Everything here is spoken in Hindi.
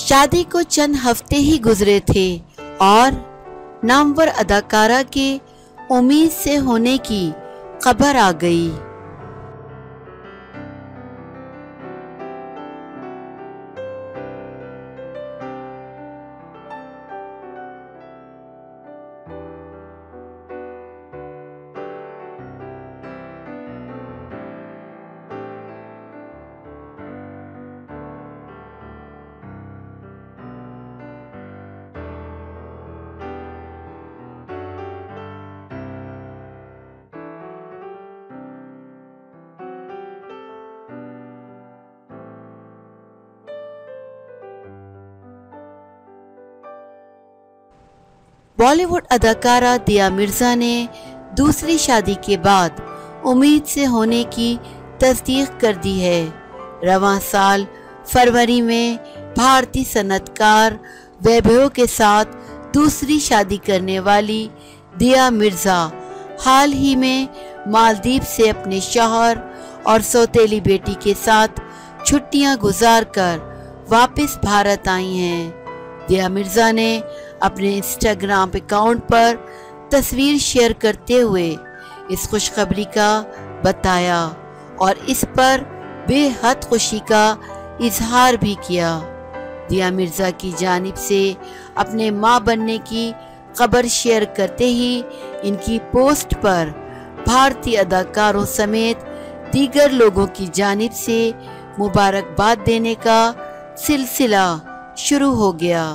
शादी को चंद हफ्ते ही गुजरे थे और नामवर अदाकारा के उम्मीद से होने की खबर आ गई। बॉलीवुड अदाकारा दिया मिर्जा ने दूसरी शादी के बाद उम्मीद से होने की तस्दीक कर दी है। रवां साल फरवरी में भारतीय सनअतकार वैभव के साथ दूसरी शादी करने वाली दिया मिर्जा हाल ही में मालदीव से अपने शौहर और सौतेली बेटी के साथ छुट्टियां गुजारकर वापस भारत आई हैं। दिया मिर्जा ने अपने इंस्टाग्राम अकाउंट पर तस्वीर शेयर करते हुए इस खुशखबरी का बताया और इस पर बेहद खुशी का इजहार भी किया। दिया मिर्जा की जानिब से अपने मां बनने की खबर शेयर करते ही इनकी पोस्ट पर भारतीय अदाकारों समेत दीगर लोगों की जानिब से मुबारकबाद देने का सिलसिला शुरू हो गया।